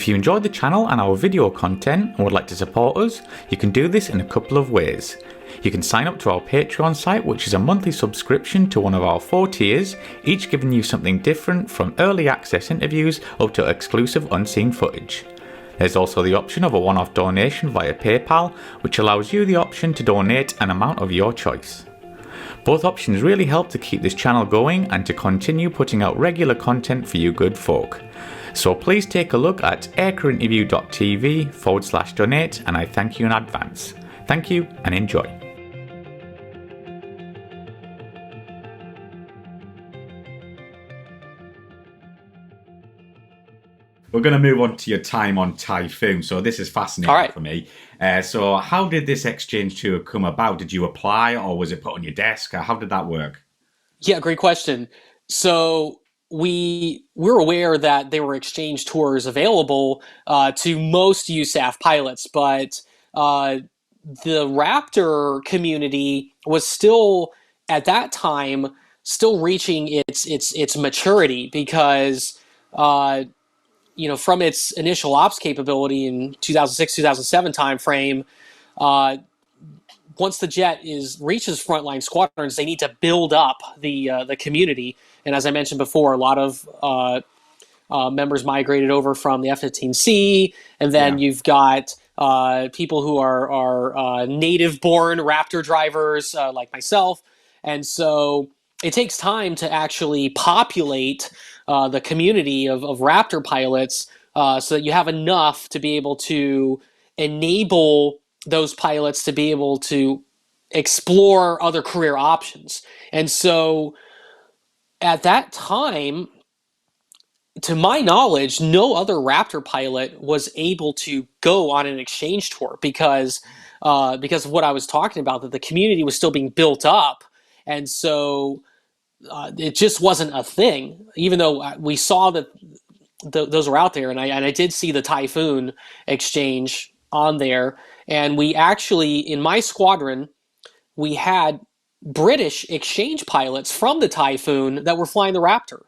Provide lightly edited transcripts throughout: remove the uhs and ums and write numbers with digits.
If you enjoyed the channel and our video content and would like to support us, you can do this in a couple of ways. You can sign up to our Patreon site, which is a monthly subscription to one of our 4 tiers, each giving you something different from early access interviews up to exclusive unseen footage. There's also the option of a one-off donation via PayPal, which allows you the option to donate an amount of your choice. Both options really help to keep this channel going and to continue putting out regular content for you good folk. So please take a look at aircrewinterview.tv/donate, and I thank you in advance. Thank you and enjoy. We're going to move on to your time on Typhoon. So this is fascinating for me. So how did this exchange tour come about? Did you apply or was it put on your desk? How did that work? Yeah, great question. So we're aware that there were exchange tours available to most USAF pilots, but the Raptor community was still, at that time, still reaching its maturity because from its initial ops capability in 2006-2007 timeframe, once the jet reaches frontline squadrons, they need to build up the community. And as I mentioned before, a lot of members migrated over from the F-15C, and then you've got people who are native-born Raptor drivers like myself, and so it takes time to actually populate the community of Raptor pilots so that you have enough to be able to enable those pilots to be able to explore other career options. And so at that time, to my knowledge, no other Raptor pilot was able to go on an exchange tour because of what I was talking about, that the community was still being built up. And so it just wasn't a thing, even though we saw that those were out there. And I did see the Typhoon Exchange on there. And we actually, in my squadron, we had British exchange pilots from the Typhoon that were flying the Raptor.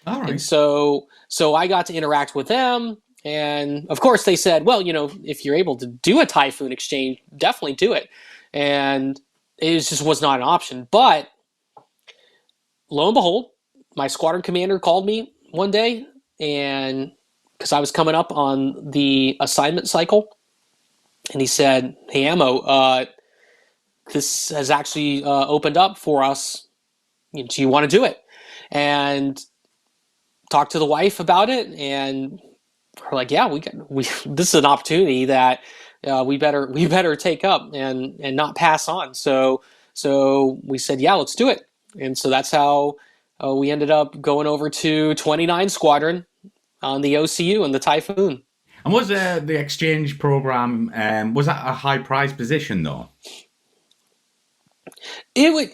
All right. And so I got to interact with them. And of course they said, well, if you're able to do a Typhoon exchange, definitely do it. And it just was not an option. But lo and behold, my squadron commander called me one day, and because I was coming up on the assignment cycle, and he said, hey, Ammo, this has actually opened up for us. Do you want to do it? And talked to the wife about it, and we're like, yeah, this is an opportunity that we better take up and not pass on. So we said, yeah, let's do it. And so that's how we ended up going over to 29 Squadron on the OCU and the Typhoon. And was the exchange program, was that a high prize position though? It would,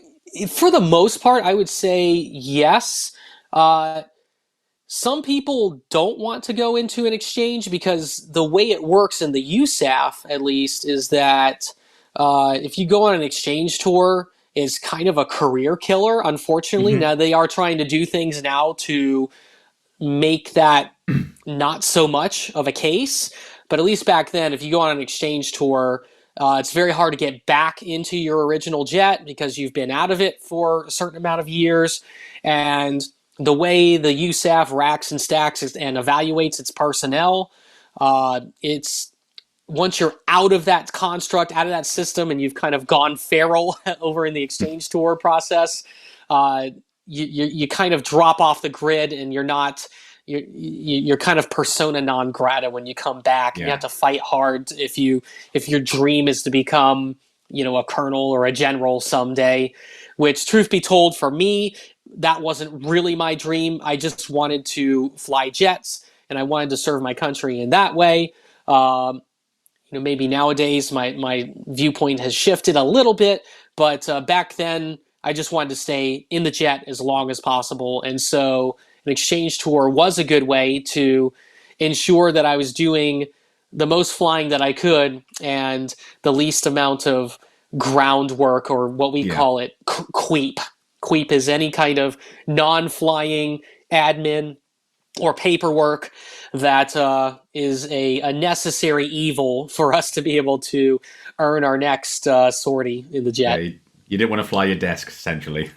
for the most part, I would say yes. Some people don't want to go into an exchange because the way it works in the USAF, at least, is that if you go on an exchange tour, is kind of a career killer, unfortunately. Mm-hmm. Now, they are trying to do things now to make that not so much of a case. But at least back then, if you go on an exchange tour, it's very hard to get back into your original jet because you've been out of it for a certain amount of years. And the way the USAF racks and stacks and evaluates its personnel, it's once you're out of that construct, out of that system, and you've kind of gone feral over in the exchange tour process, you kind of drop off the grid, and you're kind of persona non grata when you come back. Yeah. You have to fight hard if your dream is to become a colonel or a general someday. Which, truth be told, for me, that wasn't really my dream. I just wanted to fly jets, and I wanted to serve my country in that way. Maybe nowadays my viewpoint has shifted a little bit, but back then I just wanted to stay in the jet as long as possible. And so an exchange tour was a good way to ensure that I was doing the most flying that I could and the least amount of groundwork, or what we call it, creep. Creep is any kind of non-flying admin or paperwork that is a necessary evil for us to be able to earn our next sortie in the Yeah, jet. you didn't want to fly your desk, essentially.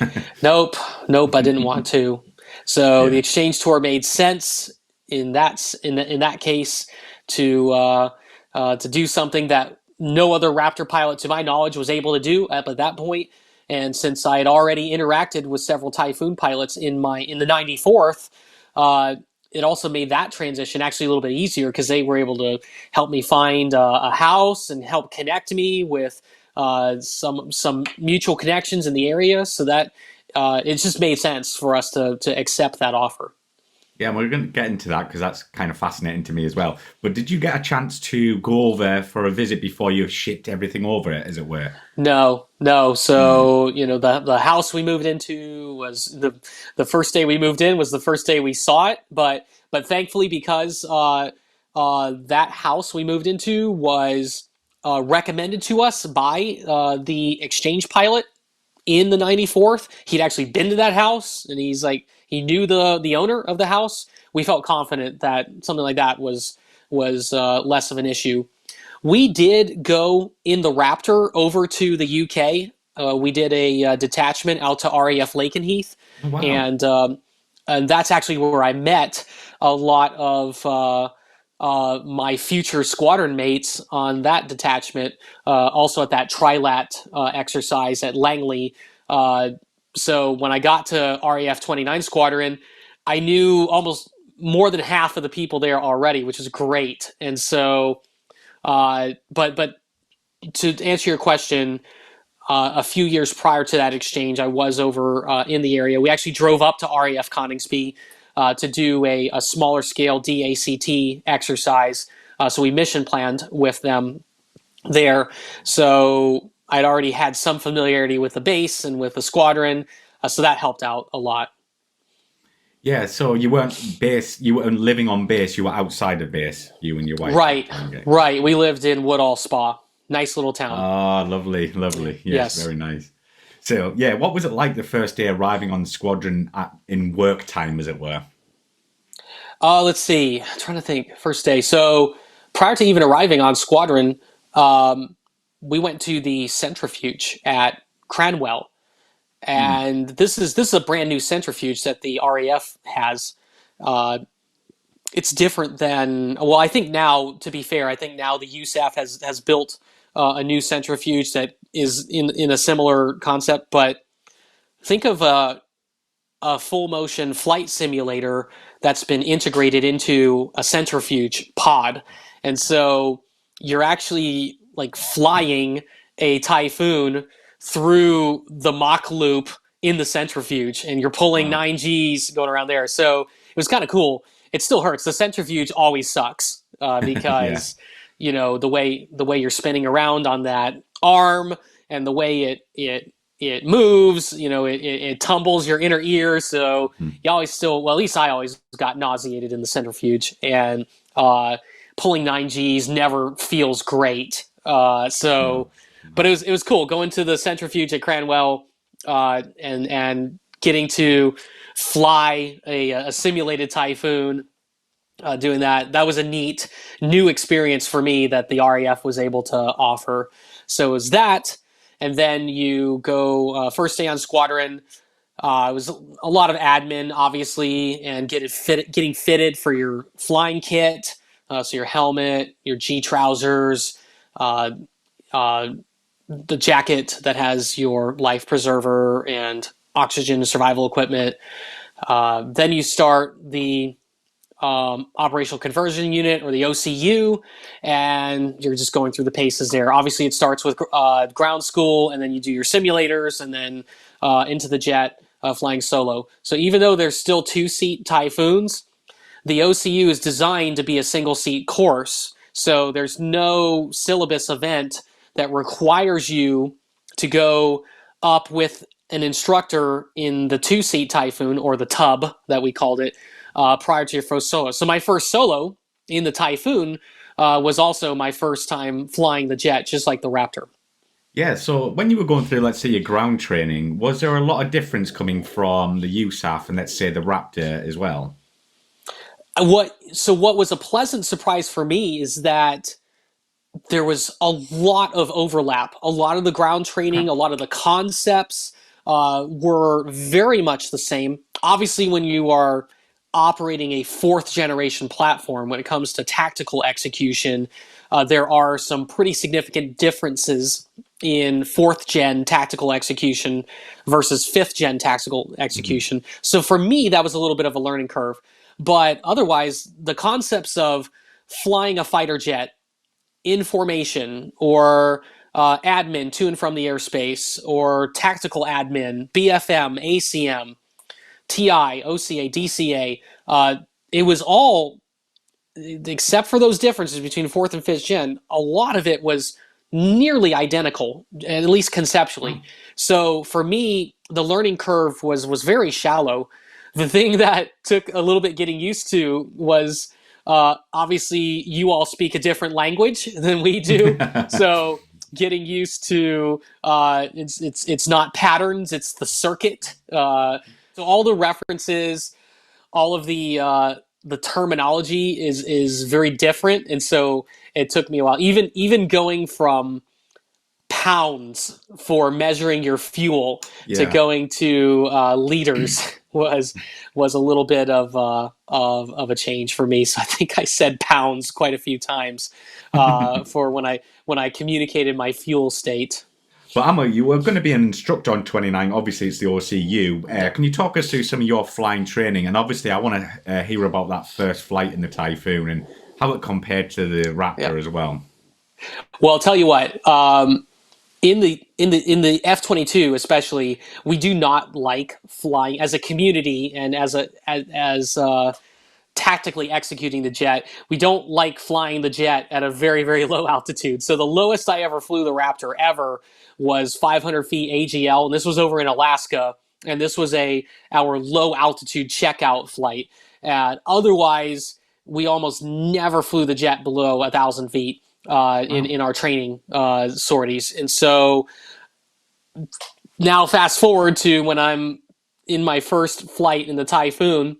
Nope, nope, I didn't want to. So the Yeah. exchange tour made sense in that case to do something that no other Raptor pilot, to my knowledge, was able to do at that point. And since I had already interacted with several Typhoon pilots in the 94th, it also made that transition actually a little bit easier because they were able to help me find a house and help connect me with some mutual connections in the area, so that it just made sense for us to accept that offer. Yeah, and we're going to get into that because that's kind of fascinating to me as well. But did you get a chance to go over for a visit before you shipped everything over it, as it were? No, no. Mm. So the house we moved into was the first day we moved in was the first day we saw it, but thankfully because that house we moved into was recommended to us by the exchange pilot in the 94th. He'd actually been to that house, and he knew the owner of the house. We felt confident that something like that was less of an issue. We did go in the Raptor over to the UK. We did a detachment out to RAF Lakenheath, Oh, wow. and and that's actually where I met a lot of my future squadron mates on that detachment. Also at that trilat exercise at Langley. So when I got to RAF 29 Squadron, I knew almost more than half of the people there already, which is great. And so, but to answer your question, a few years prior to that exchange, I was over in the area. We actually drove up to RAF Coningsby to do a smaller scale DACT exercise. So we mission planned with them there. So I'd already had some familiarity with the base and with the squadron. So that helped out a lot. Yeah, so you weren't living on base, you were outside of base, you and your wife at the Right, time. Okay. right. We lived in Woodall Spa. Nice little town. Oh, lovely, lovely. Yes, Yes. very nice. So, yeah, what was it like the first day arriving on squadron in work time, as it were? Let's see. I'm trying to think. First day. So prior to even arriving on squadron, um, we went to the centrifuge at Cranwell, Mm. and this is a brand new centrifuge that the RAF has. Uh, it's different than, well, I think now, to be fair, I think now the USAF has built a new centrifuge that is in a similar concept. But think of a full motion flight simulator that's been integrated into a centrifuge pod. And so you're actually like flying a Typhoon through the Mach loop in the centrifuge, and you're pulling Wow. 9Gs going around there. So it was kind of cool. It still hurts. The centrifuge always sucks Yeah. because the way you're spinning around on that arm, and the way it moves, it tumbles your inner ear. So Hmm. you always still, well, at least I always got nauseated in the centrifuge, and pulling 9Gs never feels great. No. But it was cool going to the centrifuge at Cranwell, and getting to fly a simulated Typhoon. Doing that was a neat new experience for me that the RAF was able to offer. So it was that, and then you go first day on squadron. It was a lot of admin, obviously, and getting fitted for your flying kit. So your helmet, your G trousers, uh, uh, the jacket that has your life preserver and oxygen survival equipment. Then you start the operational conversion unit, or the OCU, and you're just going through the paces there. Obviously, it starts with ground school, and then you do your simulators, and then into the jet, flying solo. So even though there's still two-seat Typhoons, the OCU is designed to be a single-seat course. So there's no syllabus event that requires you to go up with an instructor in the two-seat Typhoon, or the tub that we called it, prior to your first solo. So my first solo in the Typhoon was also my first time flying the jet, just like the Raptor. Yeah, so when you were going through, let's say, your ground training, was there a lot of difference coming from the USAF and, let's say, the Raptor as well? What was a pleasant surprise for me is that there was a lot of overlap. A lot of the ground training, a lot of the concepts were very much the same. Obviously, when you are operating a fourth generation platform, when it comes to tactical execution, there are some pretty significant differences in fourth gen tactical execution versus fifth gen tactical execution. So for me, that was a little bit of a learning curve. But otherwise, the concepts of flying a fighter jet in formation or admin to and from the airspace or tactical admin, BFM, ACM, TI, OCA, DCA. It was all, except for those differences between fourth and fifth gen, a lot of it was nearly identical, at least conceptually. So for me, the learning curve was very shallow. The thing that took a little bit getting used to was obviously you all speak a different language than we do, so getting used to it's not patterns, it's the circuit. So all the references, all of the terminology is very different, and so it took me a while. Even going from pounds for measuring your fuel to going to liters was a little bit of a change for me. So I think I said pounds quite a few times for when I communicated my fuel state. But Amo, you were going to be an instructor on 29. Obviously, it's the OCU. Can you talk us through some of your flying training? And obviously, I want to hear about that first flight in the Typhoon and how it compared to the Raptor as well. Well, I'll tell you what. In the F-22 especially, we do not like flying as a community and as tactically executing the jet. We don't like flying the jet at a very, very low altitude. So the lowest I ever flew the Raptor ever was 500 feet AGL, and this was over in Alaska, and this was our low altitude checkout flight. Otherwise, we almost never flew the jet below 1,000 feet in our training sorties. And so now fast forward to when I'm in my first flight in the Typhoon,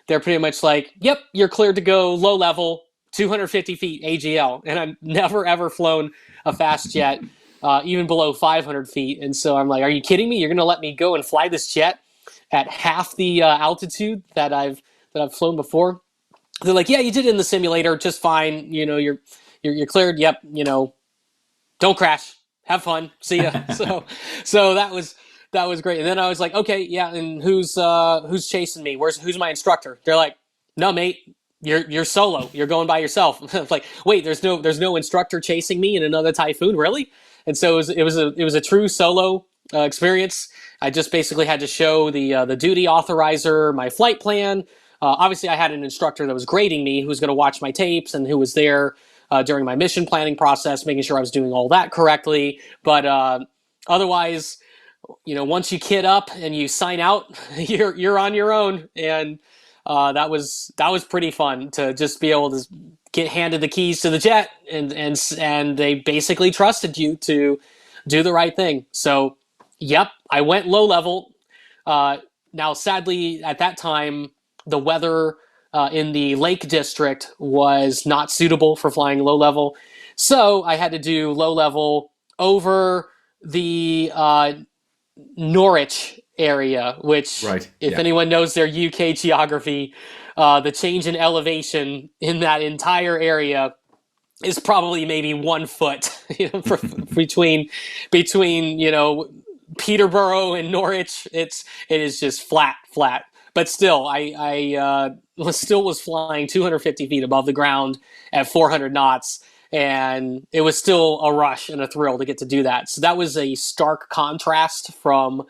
they're pretty much like, yep, you're cleared to go low level, 250 feet AGL. And I've never, ever flown a fast jet, even below 500 feet. And so I'm like, are you kidding me? You're going to let me go and fly this jet at half the altitude that I've flown before? They're like, yeah, you did it in the simulator just fine. You know, you're cleared. Yep. You know, don't crash. Have fun. See ya. So that was great. And then I was like, okay, yeah. And who's chasing me? Who's my instructor? They're like, no, mate, you're solo. You're going by yourself. I was like, wait, there's no instructor chasing me in another Typhoon, really? And so it was a true solo experience. I just basically had to show the duty authorizer my flight plan. Obviously, I had an instructor that was grading me, who was going to watch my tapes and who was there during my mission planning process, making sure I was doing all that correctly. But otherwise, you know, once you kit up and you sign out, you're on your own, and that was pretty fun to just be able to get handed the keys to the jet, and they basically trusted you to do the right thing. So, yep, I went low level. Now, sadly, at that time, the weather in the Lake District was not suitable for flying low level, so I had to do low level over the Norwich area, which, if anyone knows their UK geography, the change in elevation in that entire area is probably maybe 1 foot, you know, between you know, Peterborough and Norwich. It is just flat. But still, I was flying 250 feet above the ground at 400 knots, and it was still a rush and a thrill to get to do that. So that was a stark contrast from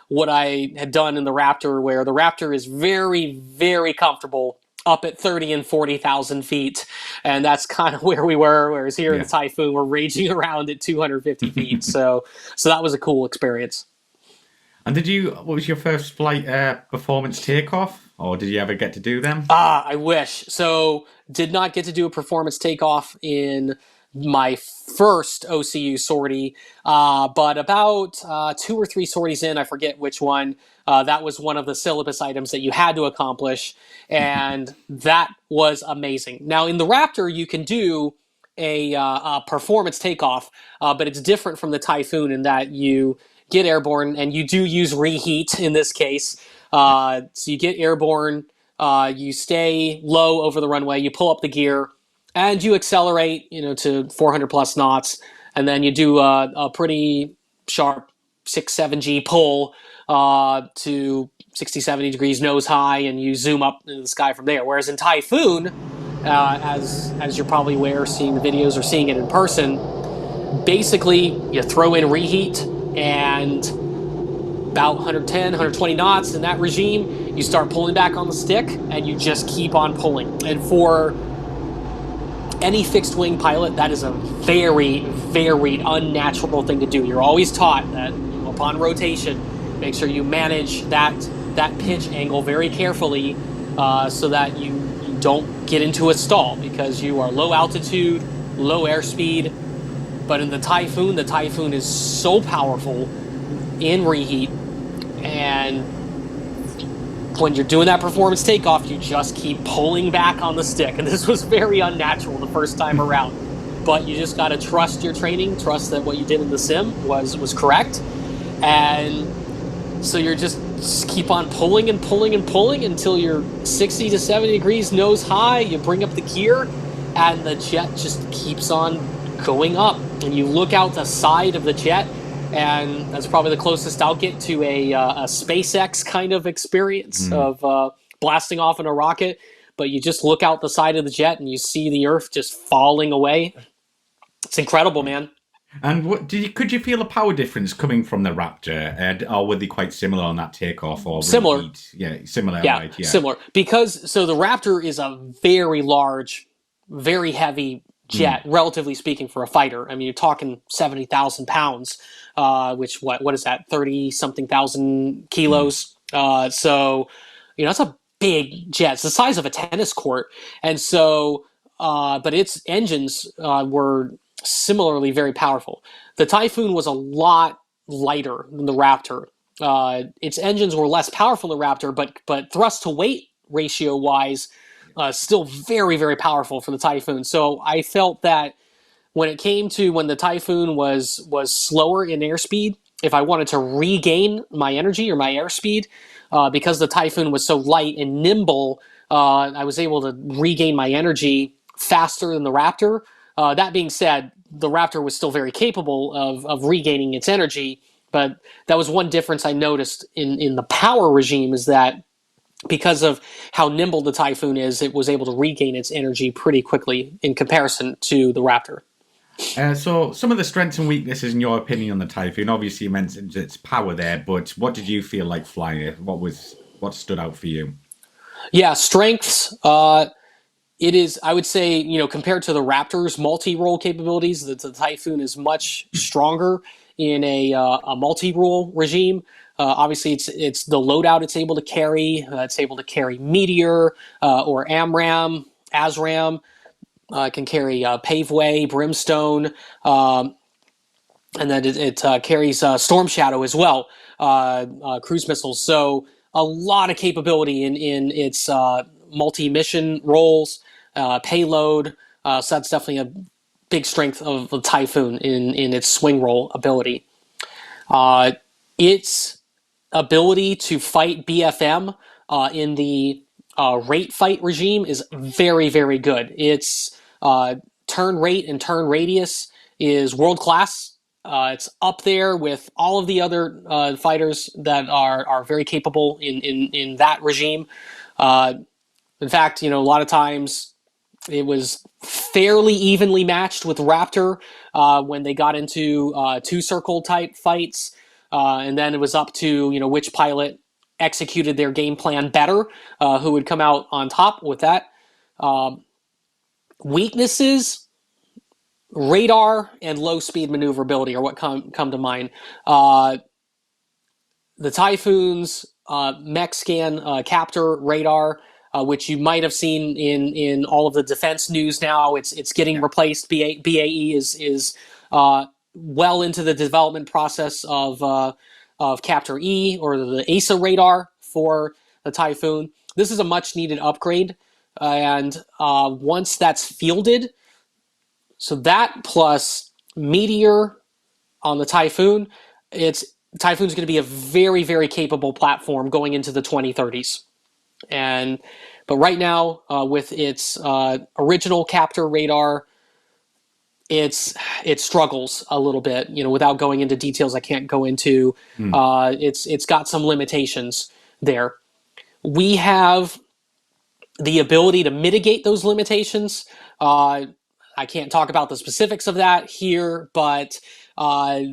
what I had done in the Raptor, where the Raptor is very, very comfortable up at 30 and 40,000 feet, and that's kind of where we were. Whereas here in the Typhoon, we're raging around at 250 feet. So that was a cool experience. And what was your first flight performance takeoff? Or did you ever get to do them? I wish. So did not get to do a performance takeoff in my first OCU sortie, but about 2 or 3 sorties in, I forget which one, that was one of the syllabus items that you had to accomplish, and that was amazing. Now, in the Raptor, you can do a performance takeoff, but it's different from the Typhoon in that you get airborne, and you do use reheat in this case. So you get airborne, you stay low over the runway, you pull up the gear, and you accelerate, to 400 plus knots, and then you do a pretty sharp 6-7G pull to 60, 70 degrees nose high, and you zoom up into the sky from there. Whereas in Typhoon, as you're probably aware, seeing the videos or seeing it in person, basically you throw in reheat and about 110, 120 knots in that regime, you start pulling back on the stick and you just keep on pulling. And for any fixed wing pilot, that is a very, very unnatural thing to do. You're always taught that upon rotation, make sure you manage that pitch angle very carefully so that you don't get into a stall, because you are low altitude, low airspeed. But in the Typhoon is so powerful in reheat, and when you're doing that performance takeoff, you just keep pulling back on the stick. And this was very unnatural the first time around. But you just got to trust your training, trust that what you did in the sim was correct. And so you're just keep on pulling and pulling and pulling until you're 60 to 70 degrees nose high. You bring up the gear, and the jet just keeps on going up. And you look out the side of the jet, and that's probably the closest I'll get to a SpaceX kind of experience of blasting off in a rocket. But you just look out the side of the jet and you see the Earth just falling away. It's incredible, man. And could you feel a power difference coming from the Raptor, or were they quite similar on that takeoff? Or similar? Similar. Yeah, right, yeah, similar. Because the Raptor is a very large, very heavy jet, relatively speaking, for a fighter. I mean, you're talking 70,000 pounds, which what is that? 30-something thousand kilos. So it's a big jet. It's the size of a tennis court, and so but its engines were similarly very powerful. The Typhoon was a lot lighter than the Raptor. Its engines were less powerful than the Raptor, but thrust to weight ratio wise, still very, very powerful for the Typhoon. So I felt that when the Typhoon was slower in airspeed, if I wanted to regain my energy or my airspeed, because the Typhoon was so light and nimble, I was able to regain my energy faster than the Raptor. That being said, the Raptor was still very capable of regaining its energy, but that was one difference I noticed in the power regime, is that because of how nimble the Typhoon is, it was able to regain its energy pretty quickly in comparison to the Raptor. So some of the strengths and weaknesses in your opinion on the Typhoon, obviously you mentioned its power there, but what did you feel like flying it? What stood out for you? Yeah, strengths. It is, I would say, compared to the Raptor's multi-role capabilities, the Typhoon is much stronger in a multi-role regime. Obviously, it's the loadout it's able to carry. It's able to carry Meteor or AMRAAM, ASRAAM. Can carry Paveway, Brimstone, and then it carries Storm Shadow as well, cruise missiles. So a lot of capability in its multi-mission roles, payload. So that's definitely a big strength of the Typhoon in its swing role ability. Its ability to fight BFM in the rate fight regime is very, very good. Its turn rate and turn radius is world class. It's up there with all of the other fighters that are very capable in that regime. In fact, a lot of times it was fairly evenly matched with Raptor when they got into two-circle type fights. And then it was up to, which pilot executed their game plan better, who would come out on top with that. Weaknesses, radar and low-speed maneuverability are what come to mind. The Typhoon's mech scan captor radar which you might have seen in all of the defense news now. It's getting replaced. BAE is well into the development process of Captor E, or the ASA radar for the Typhoon. This is a much needed upgrade, and once that's fielded, so that plus Meteor on the Typhoon, Typhoon's going to be a very, very capable platform going into the 2030s. But right now, with its original Captor radar, it struggles a little bit. Without going into details, I can't go into. It's got some limitations there. We have the ability to mitigate those limitations. I can't talk about the specifics of that here, but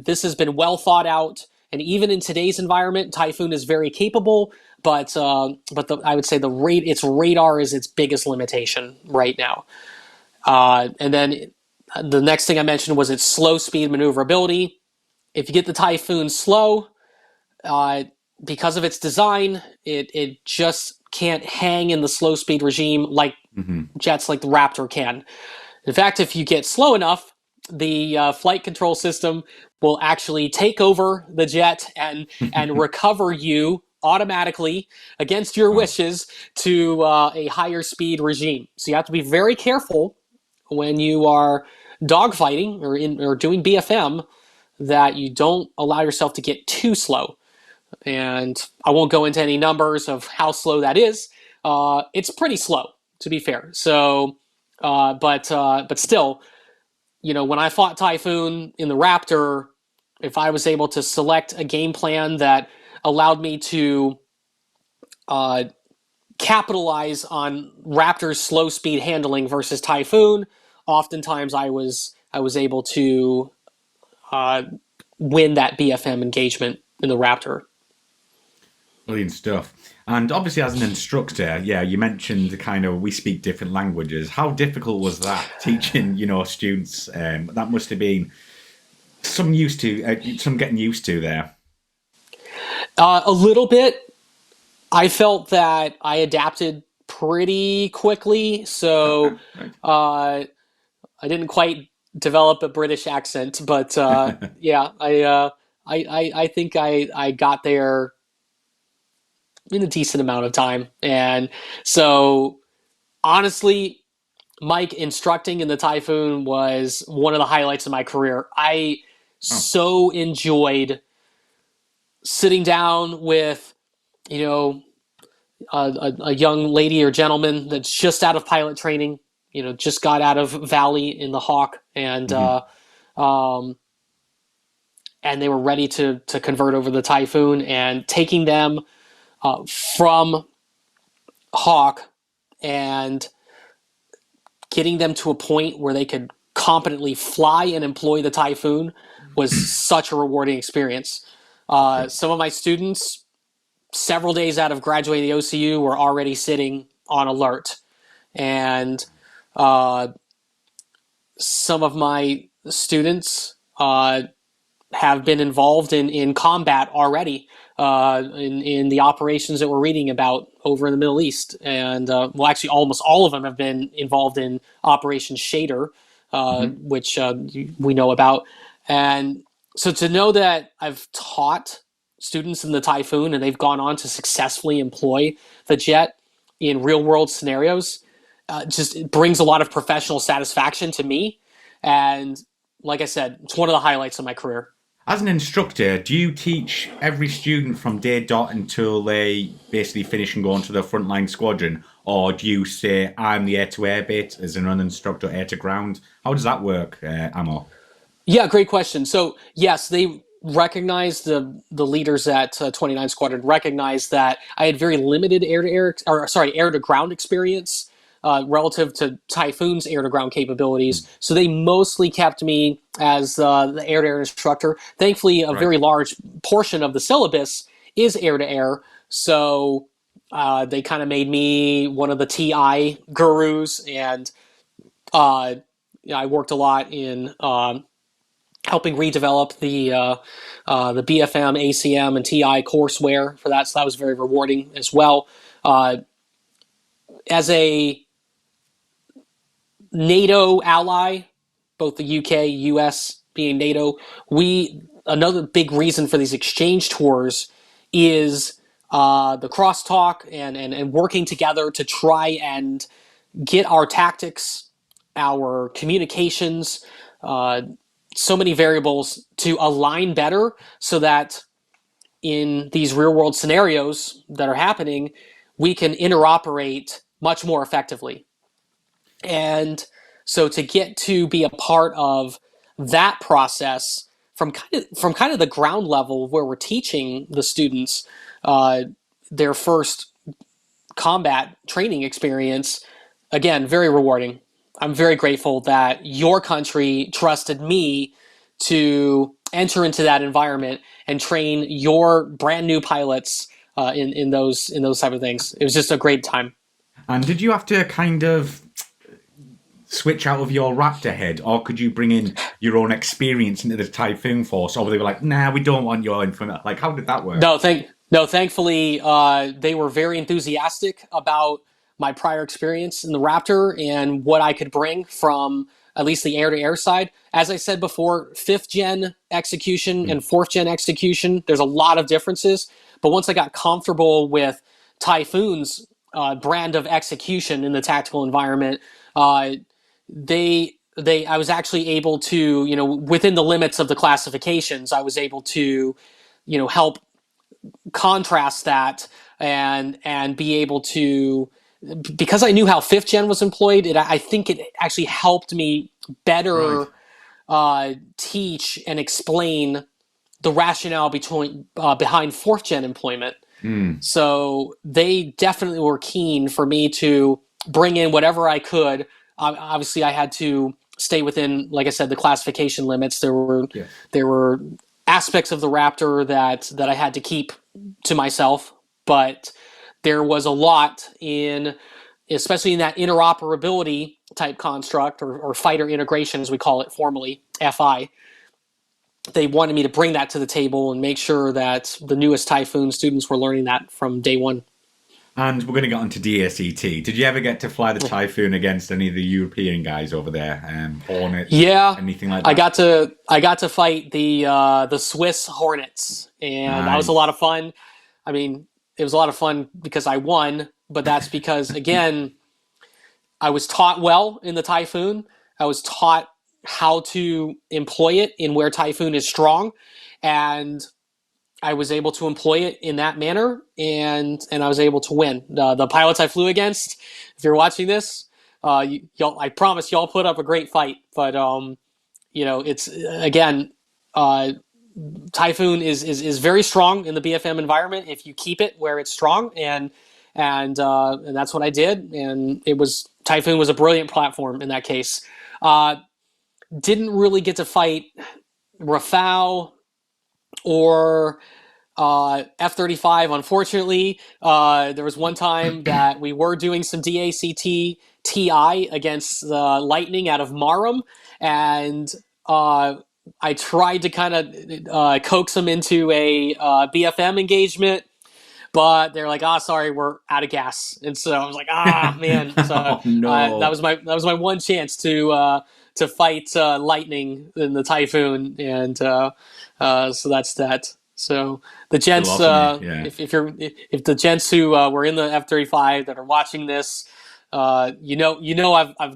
this has been well thought out. And even in today's environment, Typhoon is very capable, but I would say its radar is its biggest limitation right now. And then the next thing I mentioned was its slow speed maneuverability. If you get the Typhoon slow, because of its design, it just can't hang in the slow speed regime like jets like the Raptor can. In fact, if you get slow enough, the flight control system will actually take over the jet and recover you automatically against your wishes to a higher speed regime. So you have to be very careful when you are dogfighting or doing BFM that you don't allow yourself to get too slow. And I won't go into any numbers of how slow that is. It's pretty slow, to be fair. So, but still, when I fought Typhoon in the Raptor, if I was able to select a game plan that allowed me to capitalize on Raptor's slow speed handling versus Typhoon, oftentimes I was able to win that BFM engagement in the Raptor. Brilliant stuff. And obviously, as an instructor, you mentioned we speak different languages. How difficult was that teaching, students? That must have been some getting used to there. A little bit. I felt that I adapted pretty quickly, so I didn't quite develop a British accent, but I think I got there in a decent amount of time. And so honestly, Mike, instructing in the Typhoon was one of the highlights of my career. I so enjoyed sitting down with, a young lady or gentleman that's just out of pilot training, just got out of Valley in the Hawk, and they were ready to convert over the Typhoon, and taking them from Hawk and getting them to a point where they could competently fly and employ the Typhoon was such a rewarding experience. Some of my students, several days out of graduating the OCU, were already sitting on alert. And some of my students have been involved in combat already, in the operations that we're reading about over in the Middle East. And actually almost all of them have been involved in Operation Shader, which we know about. And so to know that I've taught students in the Typhoon and they've gone on to successfully employ the jet in real world scenarios, it brings a lot of professional satisfaction to me. And like I said, it's one of the highlights of my career. As an instructor, do you teach every student from day dot until they basically finish and go on to the frontline squadron? Or do you say, I'm the air-to-air bit as an instructor, air-to-ground? How does that work, Amo? Yeah, great question. So, yes, they recognize, the leaders at 29 Squadron recognized that I had very limited air-to-ground experience relative to Typhoon's air-to-ground capabilities. So they mostly kept me as the air-to-air instructor. Thankfully, a very large portion of the syllabus is air-to-air. So they kind of made me one of the TI gurus. And I worked a lot in helping redevelop the BFM, ACM, and TI courseware for that. So that was very rewarding as well. as a NATO ally, both the UK, US being NATO, another big reason for these exchange tours is the crosstalk and working together to try and get our tactics, our communications, so many variables to align better so that in these real world scenarios that are happening, we can interoperate much more effectively. And so to get to be a part of that process from kind of the ground level where we're teaching the students their first combat training experience, again, very rewarding. I'm very grateful that your country trusted me to enter into that environment and train your brand new pilots in those type of things. It was just a great time. And did you have to kind of switch out of your Raptor head, or could you bring in your own experience into the Typhoon force, or they were like, nah, we don't want your information? Like, how did that work? Thankfully, they were very enthusiastic about my prior experience in the Raptor and what I could bring from at least the air-to-air side. As I said before, 5th gen execution and 4th gen execution, there's a lot of differences. But once I got comfortable with Typhoon's brand of execution in the tactical environment, I was actually able to, within the limits of the classifications, I was able to, help contrast that and be able to, because I knew how 5th gen was employed, I think it actually helped me better teach and explain the rationale behind 4th gen employment. So they definitely were keen for me to bring in whatever I could. Obviously, I had to stay within, like I said, the classification limits. There were aspects of the Raptor that I had to keep to myself, but there was a lot in, especially in that interoperability type construct or fighter integration, as we call it formally, FI. They wanted me to bring that to the table and make sure that the newest Typhoon students were learning that from day one. And we're going to get on to DACT. Did you ever get to fly the Typhoon against any of the European guys over there? Hornets? Yeah, anything like that? I got to fight the Swiss Hornets, and that was a lot of fun. I mean, it was a lot of fun because I won, but that's because, again, I was taught well in the Typhoon. I was taught how to employ it in where Typhoon is strong, and I was able to employ it in that manner, and I was able to win. The pilots I flew against, if you're watching this, y'all, I promise y'all put up a great fight. But it's again, Typhoon is very strong in the BFM environment if you keep it where it's strong, and that's what I did. And Typhoon was a brilliant platform in that case. Didn't really get to fight Rafale or F-35, unfortunately. There was one time that we were doing some DACT TI against the Lightning out of Marham, and I tried to kind of coax them into a BFM engagement, but they're like, sorry, we're out of gas. And so I was like, man. So no. that was my one chance to fight Lightning in the Typhoon, and so that's that. So the gents, if the gents who were in the F-35 that are watching this, I've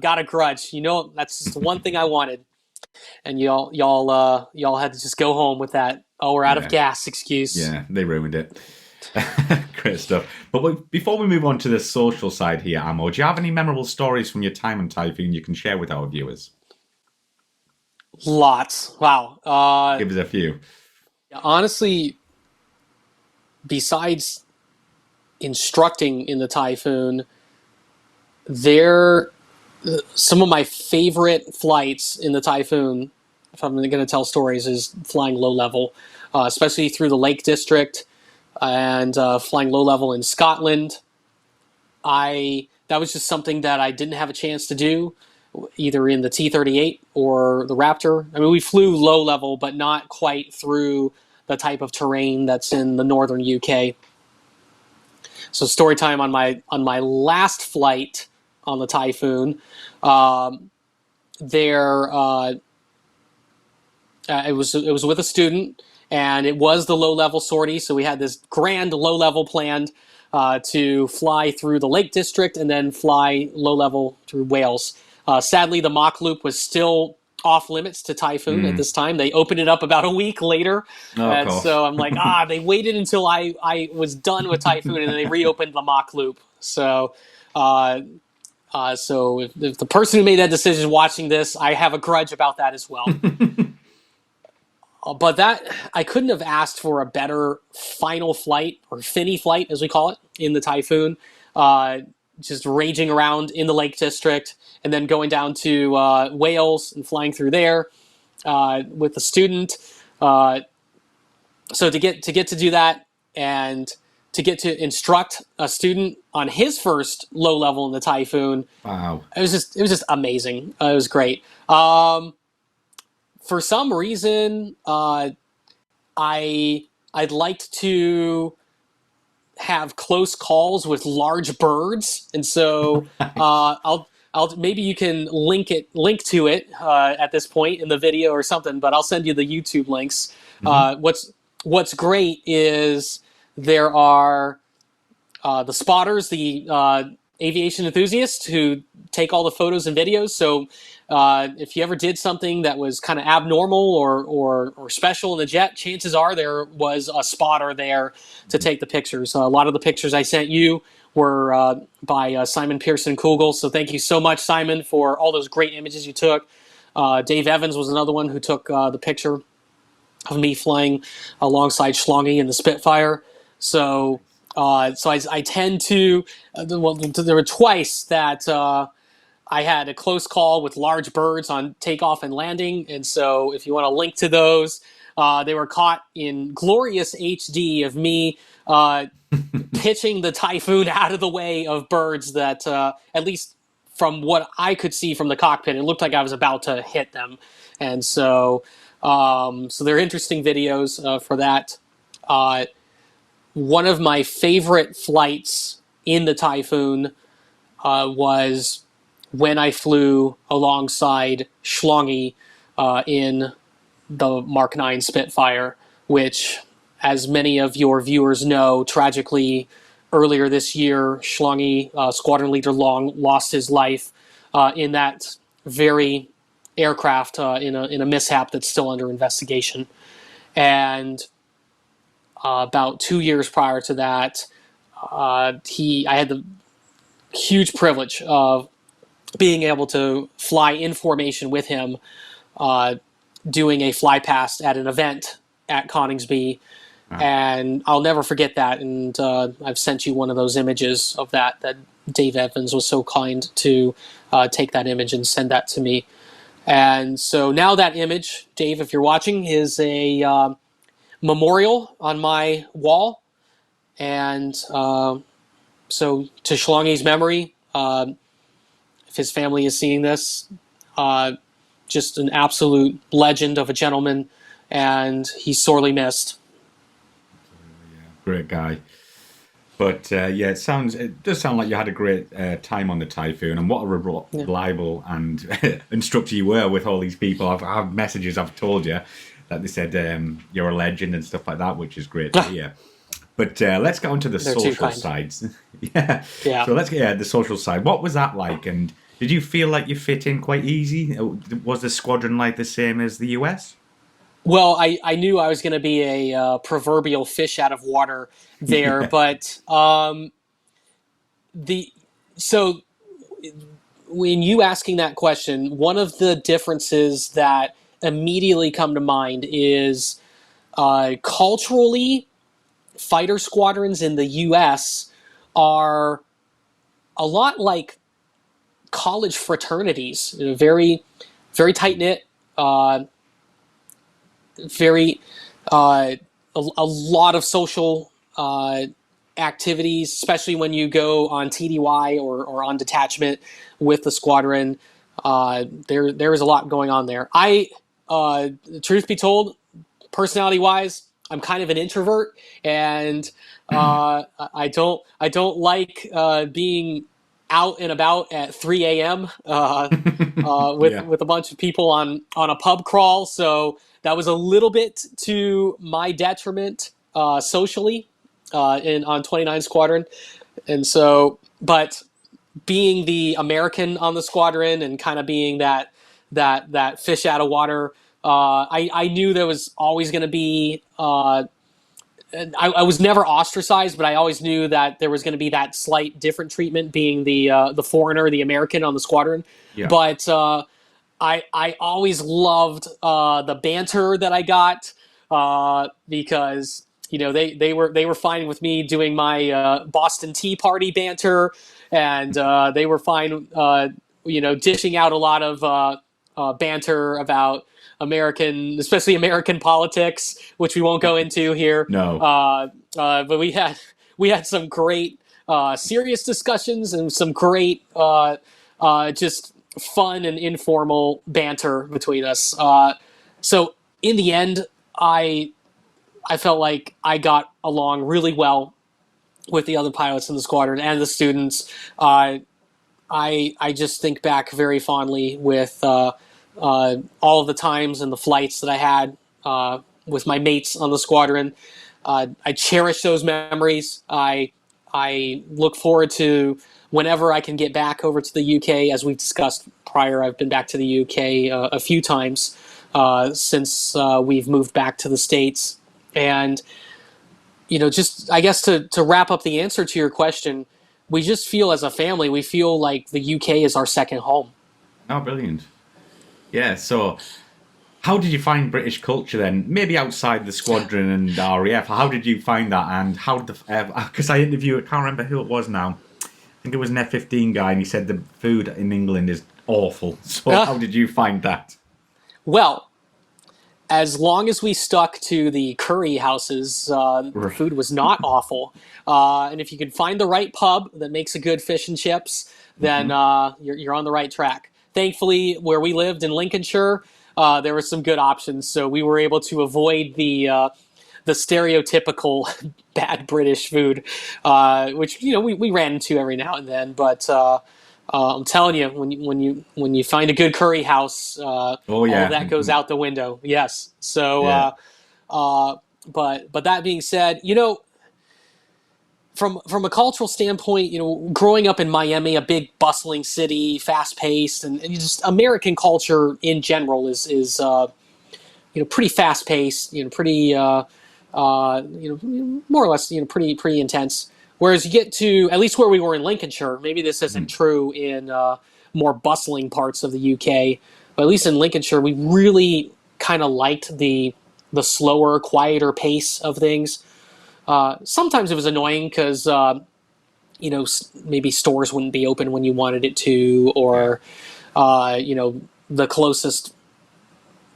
got a grudge. That's just the one thing I wanted, and y'all had to just go home with that. Oh, we're out of gas excuse. Yeah, they ruined it. Great stuff. But before we move on to the social side here, Ammo, do you have any memorable stories from your time on Typhoon you can share with our viewers? Lots. Wow. Give us a few. Honestly, besides instructing in the Typhoon, some of my favorite flights in the Typhoon, if I'm going to tell stories, is flying low level, especially through the Lake District and flying low level in Scotland. That was just something that I didn't have a chance to do, either in the T-38 or the Raptor. I mean, we flew low level, but not quite through the type of terrain that's in the northern UK. So story time on my last flight on the Typhoon. There, it was with a student, and it was the low level sortie. So we had this grand low level planned to fly through the Lake District and then fly low level through Wales. Sadly, the mock loop was still off limits to Typhoon at this time. They opened it up about a week later. And so I'm like, they waited until I was done with Typhoon, and then they reopened the mock loop. So so if the person who made that decision is watching this, I have a grudge about that as well. But I couldn't have asked for a better final flight, or finny flight as we call it, in the Typhoon. Just raging around in the Lake District, and then going down to Wales and flying through there with the student. So to get to do that, and to get to instruct a student on his first low level in the Typhoon, wow, it was just amazing. It was great. For some reason, I'd liked to have close calls with large birds, and so I'll maybe you can link to it at this point in the video or something, but I'll send you the YouTube links. What's great is there are the spotters, the aviation enthusiasts who take all the photos and videos. So if you ever did something that was kind of abnormal or special in the jet, chances are there was a spotter there to take the pictures. A lot of the pictures I sent you were by Simon Pearson Kugel. So thank you so much, Simon, for all those great images you took. Dave Evans was another one who took the picture of me flying alongside Schlongy in the Spitfire. So I tend to, there were twice that I had a close call with large birds on takeoff and landing. And so if you want to link to those, they were caught in glorious HD of me pitching the Typhoon out of the way of birds that, at least from what I could see from the cockpit, it looked like I was about to hit them. And so, so they're interesting videos for that. One of my favorite flights in the Typhoon was when I flew alongside Schlongy in the Mark 9 Spitfire, which, as many of your viewers know, tragically earlier this year, Schlongy, Squadron Leader Long, lost his life in that very aircraft in a mishap that's still under investigation. And about 2 years prior to that, I had the huge privilege of being able to fly in formation with him, doing a fly past at an event at Coningsby. Wow. And I'll never forget that. And I've sent you one of those images of that Dave Evans was so kind to take that image and send that to me. And so now that image, Dave, if you're watching, is a memorial on my wall. And so to Schlongy's memory, if his family is seeing this, just an absolute legend of a gentleman, and he's sorely missed. Yeah, great guy. But yeah, it does sound like you had a great time on the Typhoon, and what a reliable and instructor you were with all these people. I've had messages I've told you that they said you're a legend and stuff like that, which is great to hear. But let's get on to the social sides. Yeah. So let's get the social side. What was that like? And did you feel like you fit in quite easy? Was the squadron like the same as the US? Well, I knew I was going to be a proverbial fish out of water there, but so when you asking that question, one of the differences that immediately come to mind is culturally, fighter squadrons in the U.S. are a lot like college fraternities, very, very tight knit. A lot of social activities, especially when you go on TDY or on detachment with the squadron. There is a lot going on there. Truth be told, personality-wise, I'm kind of an introvert, and I don't like being out and about at 3 a.m. With Yeah. with a bunch of people on a pub crawl. So that was a little bit to my detriment socially in on 29 Squadron, and so but being the American on the squadron and kind of being that fish out of water, I knew there was always going to be. I was never ostracized, but I always knew that there was going to be that slight different treatment, being the foreigner, the American on the squadron. Yeah. But I always loved the banter that I got because they were fine with me doing my Boston Tea Party banter, and they were fine dishing out a lot of banter about especially American politics, which we won't go into here. No. But we had some great serious discussions and some great just fun and informal banter between us. So in the end, I felt like I got along really well with the other pilots in the squadron and the students. I just think back very fondly with all of the times and the flights that I had with my mates on the squadron. I cherish those memories. I look forward to whenever I can get back over to the UK. As we've discussed prior, I've been back to the UK a few times since we've moved back to the States. And, just I guess to wrap up the answer to your question, we just feel as a family, we feel like the UK is our second home. Oh, brilliant. Yeah, so how did you find British culture then? Maybe outside the squadron and RAF, how did you find that? And how did because I interviewed, I can't remember who it was now. I think it was an F-15 guy, and he said the food in England is awful. So how did you find that? Well, as long as we stuck to the curry houses, the food was not awful. And if you can find the right pub that makes a good fish and chips, then you're on the right track. Thankfully, where we lived in Lincolnshire, there were some good options, so we were able to avoid the stereotypical bad British food, which we ran into every now and then. But I'm telling you, when you find a good curry house, all of that goes out the window. Yes. So, but that being said, from a cultural standpoint, growing up in Miami, a big bustling city, fast paced, and just American culture in general is pretty fast paced, pretty more or less, pretty intense. Whereas you get to, at least where we were in Lincolnshire, maybe this isn't true in more bustling parts of the UK, but at least in Lincolnshire, we really kind of liked the slower, quieter pace of things. Sometimes it was annoying because, maybe stores wouldn't be open when you wanted it to, or, the closest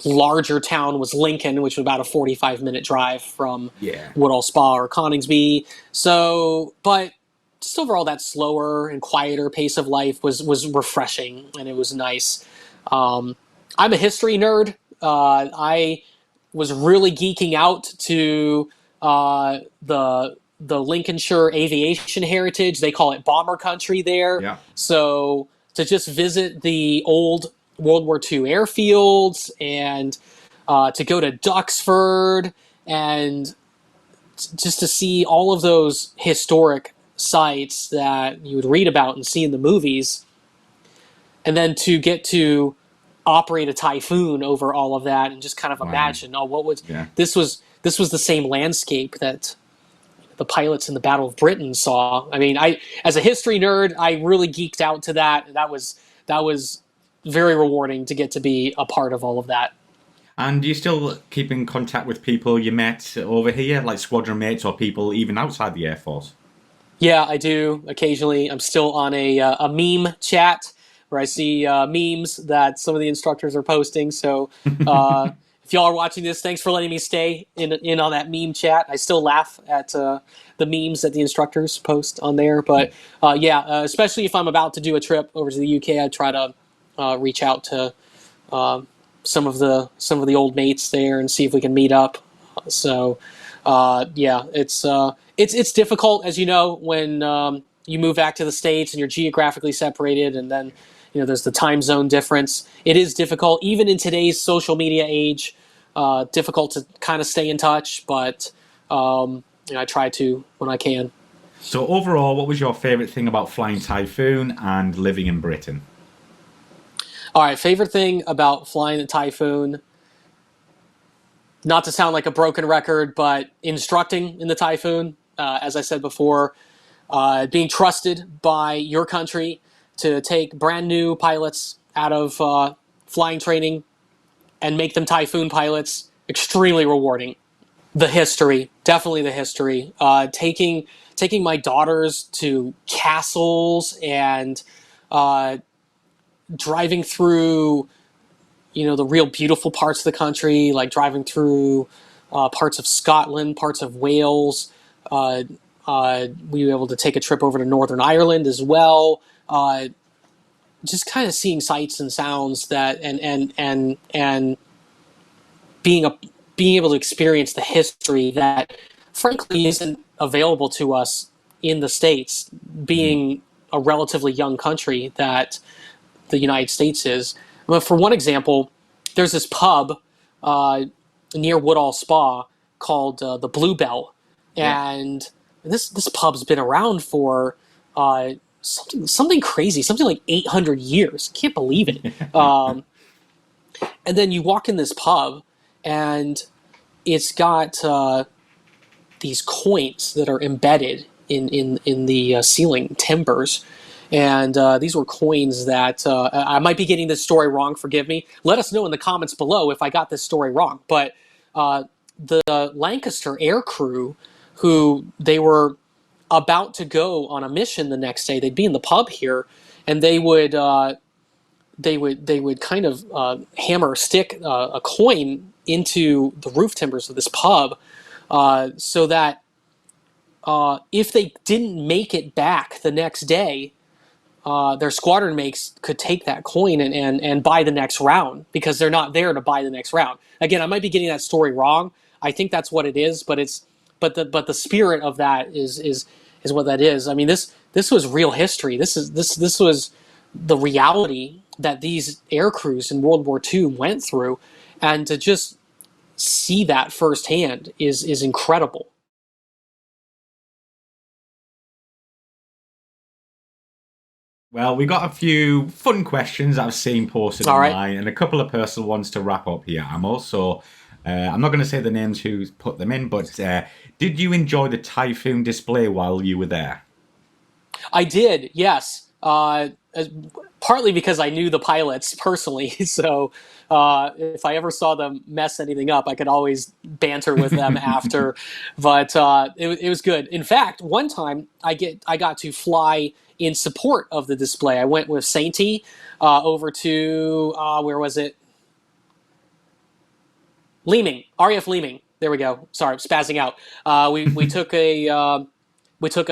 larger town was Lincoln, which was about a 45-minute drive from Woodall Spa or Coningsby. So, but just overall, that slower and quieter pace of life was refreshing, and it was nice. I'm a history nerd. I was really geeking out to the Lincolnshire aviation heritage. They call it bomber country there. Yeah. So to just visit the old World War II airfields and to go to Duxford and just to see all of those historic sites that you would read about and see in the movies, and then to get to operate a Typhoon over all of that and just kind of imagine, this was the same landscape that the pilots in the Battle of Britain saw. I mean, as a history nerd, I really geeked out to that. That was very rewarding to get to be a part of all of that. And do you still keep in contact with people you met over here, like squadron mates or people even outside the Air Force? Yeah, I do occasionally. I'm still on a meme chat where I see memes that some of the instructors are posting. So if y'all are watching this, thanks for letting me stay in on that meme chat. I still laugh at the memes that the instructors post on there. But especially if I'm about to do a trip over to the UK, I try to reach out to some of the old mates there and see if we can meet up. So Yeah, it's difficult, as you know, when you move back to the States and you're geographically separated, and then there's the time zone difference. It is difficult, even in today's social media age. Difficult to kind of stay in touch, but I try to when I can. So overall, what was your favourite thing about flying Typhoon and living in Britain? All right, favorite thing about flying the Typhoon, not to sound like a broken record, but instructing in the Typhoon, as I said before, being trusted by your country to take brand new pilots out of flying training and make them Typhoon pilots, extremely rewarding. The history, definitely the history. Taking my daughters to castles and uh, driving through the real beautiful parts of the country, like driving through parts of Scotland, parts of Wales. We were able to take a trip over to Northern Ireland as well. Just kind of seeing sights and sounds that and being able to experience the history that frankly isn't available to us in the States, being a relatively young country that the United States is. But for one example, there's this pub near Woodall Spa called the Bluebell, Yeah. and this pub's been around for something crazy, something like 800 years. Can't believe it. And then you walk in this pub, and it's got these coins that are embedded in the ceiling timbers. And these were coins that I might be getting this story wrong. Forgive me. Let us know in the comments below if I got this story wrong. But the Lancaster air crew, who they were about to go on a mission the next day, they'd be in the pub here, and they would kind of hammer or stick a coin into the roof timbers of this pub, so that if they didn't make it back the next day, their squadron mates could take that coin and buy the next round, because they're not there to buy the next round. Again, I might be getting that story wrong. I think that's what it is, but the spirit of that is what that is. I mean, this was real history. This was the reality that these air crews in World War II went through, and to just see that firsthand is incredible. Well, we got a few fun questions I've seen posted All right. online, and a couple of personal ones to wrap up here, Amo. So I'm not going to say the names who's put them in, but did you enjoy the Typhoon display while you were there? I did, yes. Partly because I knew the pilots personally, so if I ever saw them mess anything up, I could always banter with them after. But it was good. In fact, one time I got to fly in support of the display. I went with Sainty over to where was it? Leeming, RAF Leeming. There we go. Sorry, I'm spazzing out. We took a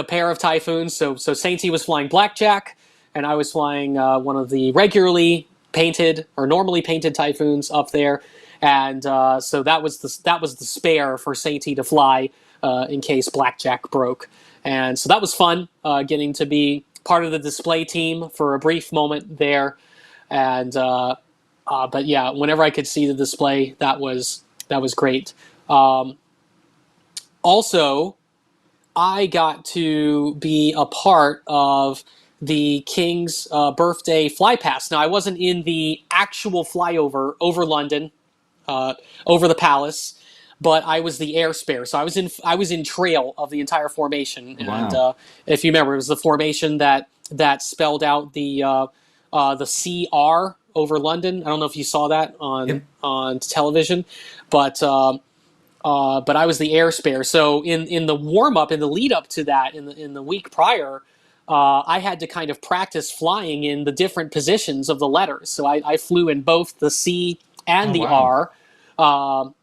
pair of Typhoons. So Sainty was flying Blackjack, and I was flying one of the regularly painted or normally painted Typhoons up there. And so that was the spare for Sainty to fly in case Blackjack broke. And so that was fun, getting to be part of the display team for a brief moment there. And but yeah, whenever I could see the display, that was great. Also, I got to be a part of the King's birthday fly pass. Now, I wasn't in the actual flyover over London, over the palace, but I was the air spare. So I was in trail of the entire formation. Wow. And if you remember, it was the formation that spelled out the CR over London. I don't know if you saw that on television, but I was the air spare. So in the warm up, in the lead up to that, in the week prior, I had to kind of practice flying in the different positions of the letters. So I flew in both the C and the wow. R,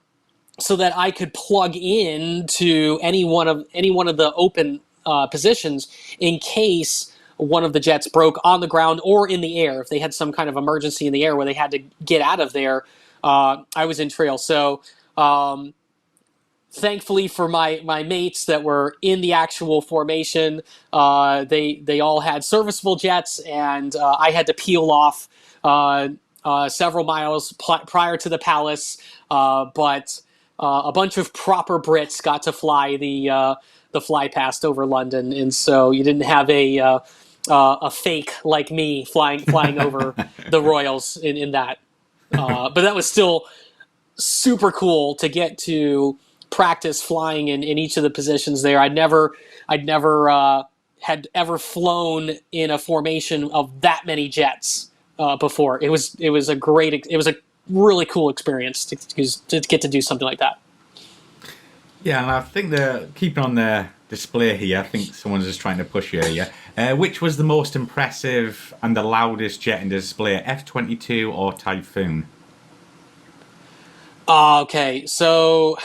so that I could plug in to any one of the open positions in case one of the jets broke on the ground or in the air. If they had some kind of emergency in the air where they had to get out of there, I was in trail. So thankfully for my mates that were in the actual formation, they all had serviceable jets, and I had to peel off several miles prior to the palace. But a bunch of proper Brits got to fly the fly past over London, and so you didn't have a fake like me flying over the Royals in that. But that was still super cool to get to practice flying in each of the positions there. I'd never had ever flown in a formation of that many jets before. It was a really cool experience to get to do something like that. Yeah, and I think they're keeping on their display here. I think someone's just trying to push you here. Which was the most impressive and the loudest jet in display, F-22 or Typhoon? Okay, so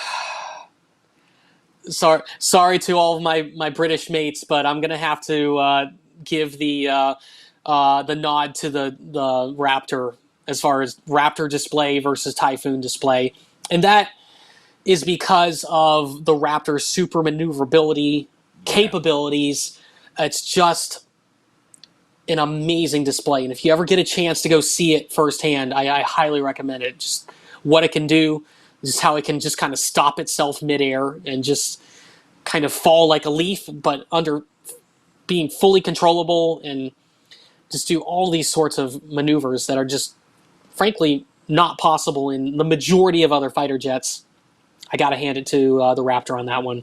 sorry to all of my British mates, but I'm gonna have to give the nod to the Raptor as far as Raptor display versus Typhoon display, and that is because of the Raptor's super maneuverability capabilities. It's just an amazing display, and if you ever get a chance to go see it firsthand, I highly recommend it. Just what it can do, just how it can just kind of stop itself midair and just kind of fall like a leaf, but under being fully controllable, and just do all these sorts of maneuvers that are just frankly not possible in the majority of other fighter jets. I got to hand it to the Raptor on that one.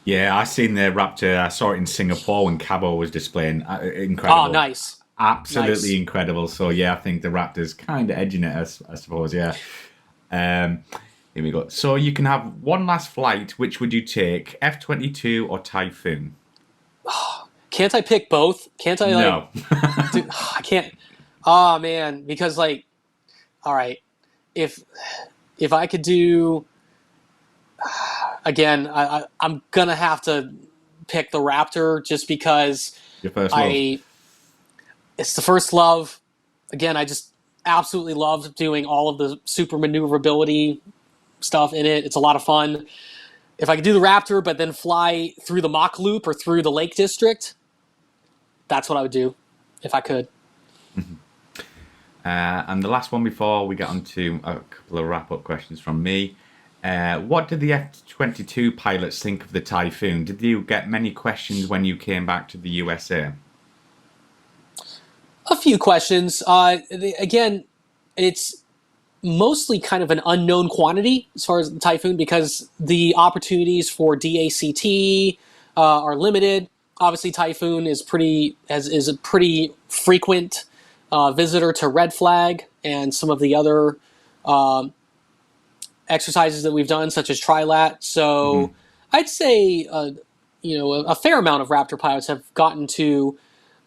Yeah, I seen the Raptor. I saw it in Singapore when Cabo was displaying. Oh, Incredible. nice. Absolutely Nice. incredible. So yeah, I think the Raptor's kind of edging it, I suppose. Yeah. Um, Here we go. So you can have one last flight. Which would you take, F-22 or Typhoon? Can't I pick both? Can't I No. I can't. Oh man, because all right, if I could do again, I'm gonna have to pick the Raptor just because Your first love. I it's the first love. Again, I just absolutely love doing all of the super maneuverability stuff in it. It's a lot of fun. If I could do the Raptor, but then fly through the Mach Loop or through the Lake District, that's what I would do if I could. And the last one before we get on to a couple of wrap-up questions from me. What did the F-22 pilots think of the Typhoon? Did you get many questions when you came back to the USA? A few questions. Again, it's mostly kind of an unknown quantity as far as the Typhoon because the opportunities for DACT are limited. Obviously, Typhoon is is a pretty frequent visitor to Red Flag and some of the other exercises that we've done, such as Trilat. So I'd say a fair amount of Raptor pilots have gotten to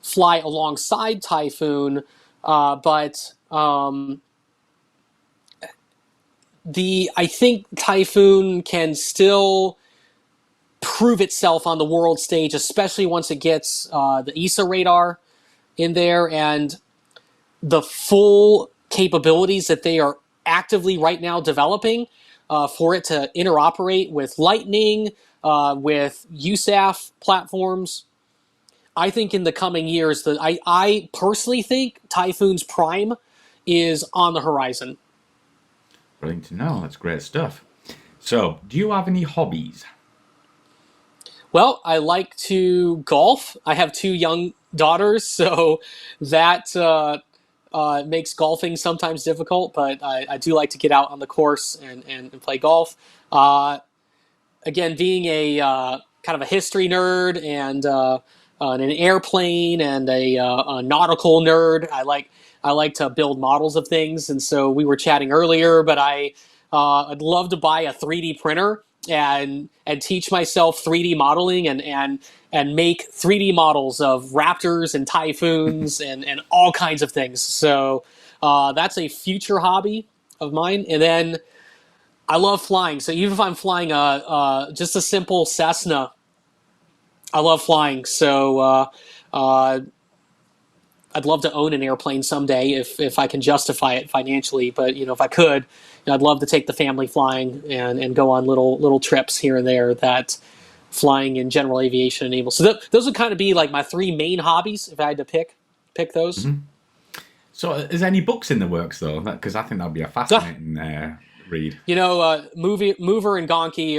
fly alongside Typhoon, but I think Typhoon can still prove itself on the world stage, especially once it gets the ESA radar in there and the full capabilities that they are actively right now developing for it to interoperate with Lightning, with USAF platforms. I think in the coming years, I personally think Typhoon's prime is on the horizon. Brilliant to know. That's great stuff. So, do you have any hobbies? Well, I like to golf. I have two young daughters, so that makes golfing sometimes difficult, but I do like to get out on the course and play golf. Again, being a kind of a history nerd and an airplane and a nautical nerd, I like to build models of things, and so we were chatting earlier, but I'd love to buy a 3D printer and teach myself 3D modeling and make 3D models of Raptors and Typhoons and all kinds of things. So that's a future hobby of mine. And then I love flying. So even if I'm flying just a simple Cessna, I love flying. So I'd love to own an airplane someday if I can justify it financially. But if I could, I'd love to take the family flying and go on little trips here and there that flying in general aviation enables. So those would kind of be like my three main hobbies if I had to pick those. Mm-hmm. So, is there any books in the works though? Because I think that'd be a fascinating read. Mover and Gonki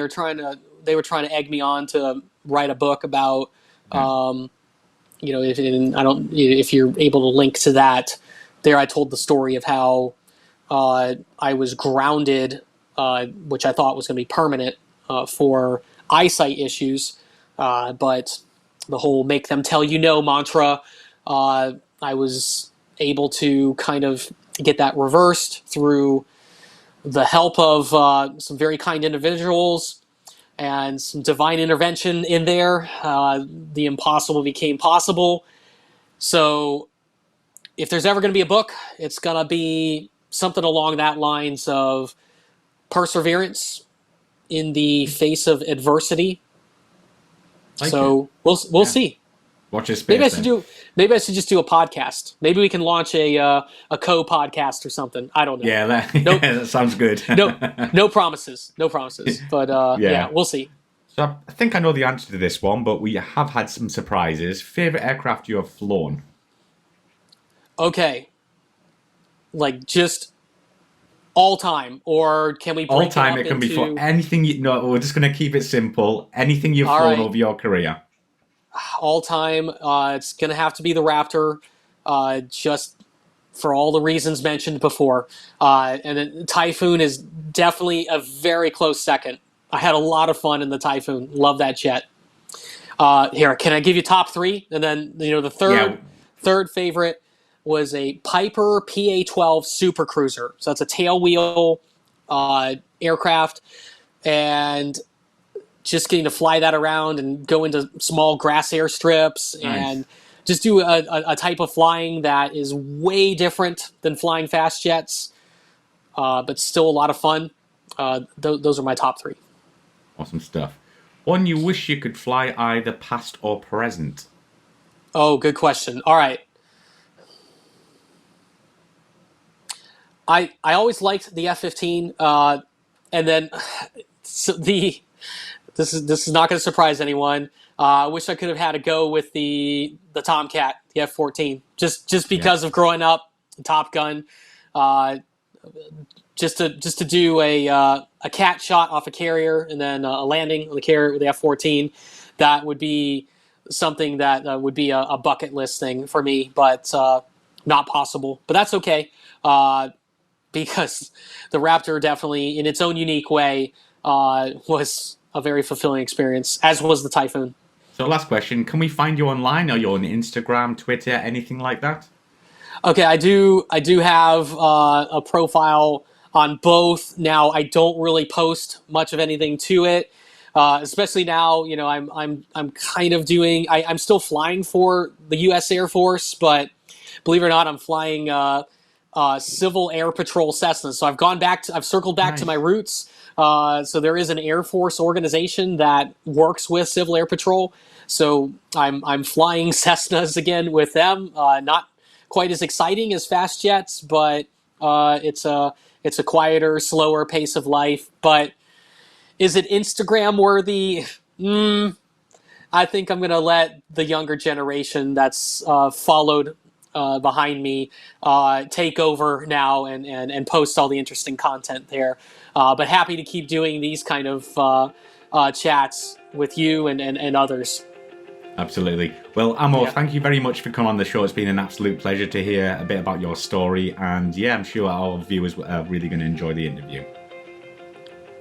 they were trying to egg me on to write a book about. If you're able to link to that, there I told the story of how I was grounded, which I thought was going to be permanent for eyesight issues, but the whole "make them tell you no" mantra, I was able to kind of get that reversed through the help of some very kind individuals and some divine intervention in there. The impossible became possible. So if there's ever going to be a book, it's going to be something along that lines of perseverance in the face of adversity. We'll see. Watch this space. Maybe I should just do a podcast. Maybe we can launch a co-podcast or something. I don't know. Yeah, that sounds good. No promises. But we'll see. So I think I know the answer to this one, but we have had some surprises. Favorite aircraft you have flown? Okay. Like just all time, or can we break all time? It can be for anything. We're just going to keep it simple. Anything you've flown over your career. All time, it's going to have to be the Raptor, just for all the reasons mentioned before. And then Typhoon is definitely a very close second. I had a lot of fun in the Typhoon. Love that jet. Here, can I give you top three? And then the third favorite was a Piper PA-12 Super Cruiser. So that's a tailwheel aircraft, and just getting to fly that around and go into small grass airstrips and just do a type of flying that is way different than flying fast jets, but still a lot of fun. Those are my top three. Awesome stuff. One you wish you could fly, either past or present? Oh, good question. All right. I always liked the F-15, and then This is not going to surprise anyone. I wish I could have had a go with the Tomcat, the F-14, just because of growing up, Top Gun, just to do a cat shot off a carrier and then a landing on the carrier with the F-14. That would be something that would be a bucket list thing for me, but not possible. But that's okay, because the Raptor definitely, in its own unique way, was a very fulfilling experience, as was the Typhoon. So last question, can we find you online? Are you on Instagram, Twitter, anything like that? Okay, I do have a profile on both. Now, I don't really post much of anything to it, especially now. I'm kind of doing. I'm still flying for the U.S. Air Force, but believe it or not, I'm flying Civil Air Patrol Cessnas. So I've circled back to my roots. So there is an Air Force organization that works with Civil Air Patrol. So I'm flying Cessnas again with them. Not quite as exciting as fast jets, but it's a quieter, slower pace of life. But is it Instagram worthy? I think I'm going to let the younger generation that's followed behind me take over now and post all the interesting content there. But happy to keep doing these kind of chats with you and others. Absolutely. Well, Amo, thank you very much for coming on the show. It's been an absolute pleasure to hear a bit about your story. And I'm sure our viewers are really going to enjoy the interview.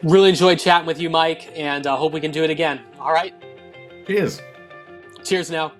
Really enjoyed chatting with you, Mike, and hope we can do it again. All right? Cheers. Cheers now.